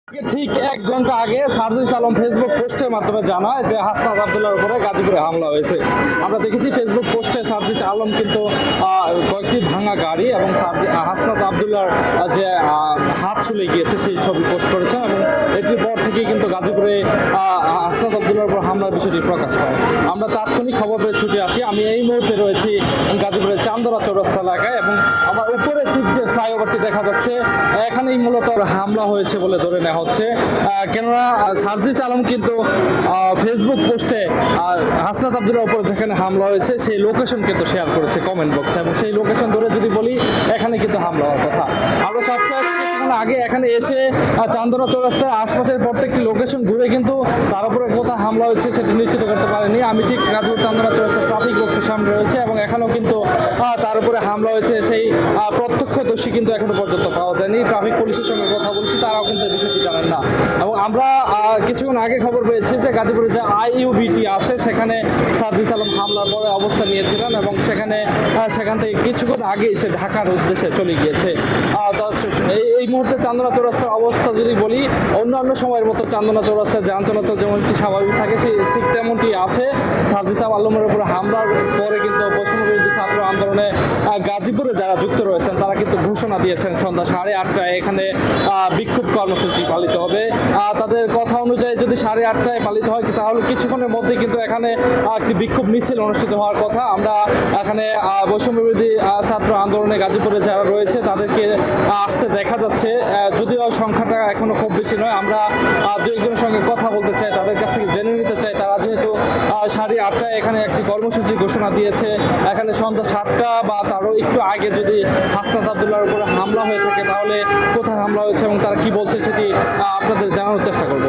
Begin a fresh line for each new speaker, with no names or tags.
ঠিক 1 ঘন্টা আগে সার্জিস আলম ফেসবুক পোস্টের মাধ্যমে জানায় যে হাসনাত আবদুল্লাহর উপরে গাজীপুরে হামলা হয়েছে। আমরা দেখেছি ফেসবুক পোস্টে সার্জিস আলম কিন্তু কয়েকটি ভাঙা গাড়ি এবং হাসনাত আবদুল্লাহর যে হাত ছুলে গিয়েছে সেই ছবি পোস্ট করেছেন এবং এটির পর থেকেই কিন্তু গাজীপুরে হাসনাত আবদুল্লাহর উপর হামলার বিষয়টি প্রকাশ পায়। আমরা তাৎক্ষণিক খবর পেয়ে ছুটে আসি। আমি এই মুহূর্তে রয়েছি গাজীপুরের চান্দরা চৌরাস্তা এলাকায় এবং আমার উপরে ঠিক যে ফ্লাইওভারটি দেখা যাচ্ছে এখানেই মূলত হামলা হয়েছে বলে ধরে নেওয়া হচ্ছে। কেননা সার্জিস আলম কিন্তু ফেসবুক পোস্টে হাসনাত আবদুল্লাহর উপর যেখানে হামলা হয়েছে সেই লোকেশন কিন্তু শেয়ার করেছে কমেন্ট বক্সে এবং সেই লোকেশন ধরে যদি বলি এখানে কিন্তু হামলা হওয়ার কথা। আমরা সবচেয়ে কিছুক্ষণ আগে এখানে এসে চান্দনা চৌরাস্তার আশপাশের প্রত্যেকটি লোকেশন ঘুরে কিন্তু তার উপরে কোথায় হামলা হয়েছে সেটি নিশ্চিত করতে পারেনি। আমি ঠিক গাজীপুর চান্দনা চৌরাস্তার ট্রাফিক বক্সের সামনে রয়েছে এবং এখানেও কিন্তু তার উপরে হামলা হয়েছে সেই প্রত্যক্ষদর্শী কিন্তু এখনো পর্যন্ত পাওয়া যায়নি। ট্রাফিক পুলিশের সঙ্গে কথা বলছি, তারাও কিন্তু এই বিষয়টি জানেন না। এবং আমরা কিছুক্ষণ আগে খবর পেয়েছি যে গাজীপুরে যে IUBT আছে সেখানে সার্জিস আলম হামলার পরে অবস্থান নিয়েছিলেন এবং সেখান থেকে কিছুক্ষণ আগে সে ঢাকার উদ্দেশ্যে চলে গিয়েছে। এই মুহূর্তে চান্দনা চৌরাস্তার অবস্থা যদি বলি, অন্যান্য সময়ের মতো চান্দনা চৌরাস্তার যান চলাচল যেমনটি স্বাভাবিক থাকে সেই ঠিক তেমনটি আছে। সার্জিস আলমের উপরে হামলার পরে কিন্তু বৈষম্যবিরোধী ছাত্র আন্দোলনে গাজীপুরে যারা যুক্ত রয়েছেন তারা কিন্তু ঘোষণা দিয়েছেন সন্ধ্যা 8:30টায় এখানে বিক্ষোভ কর্মসূচি পালিত হবে। তাদের কথা অনুযায়ী যদি 8:30টায় পালিত হয় তাহলে কিছুক্ষণের মধ্যে কিন্তু এখানে একটি বিক্ষোভ মিছিল অনুষ্ঠিত হওয়ার কথা। আমরা এখানে বৈষম্যবিরোধী ছাত্র আন্দোলনে গাজীপুরে যারা রয়েছে তাদেরকে আসতে দেখা যাচ্ছে, যদিও সংখ্যাটা এখনো খুব বেশি নয়। আমরা দু একজনের সঙ্গে কথা বলতে চাই, তাদের কাছ থেকে জেনে নিতে চাই তারা যেহেতু 8:30টায় এখানে একটি কর্মসূচি ঘোষণা দিয়েছে, এখানে সন্ধ্যা 7টা বা তারও একটু আগে যদি হাসনাত আবদুল্লাহর উপরে হামলা হয়ে থাকে তাহলে কোথায় হামলা হয়েছে এবং তারা কি বলছে সেটি আপনাদের জানানোর চেষ্টা করব।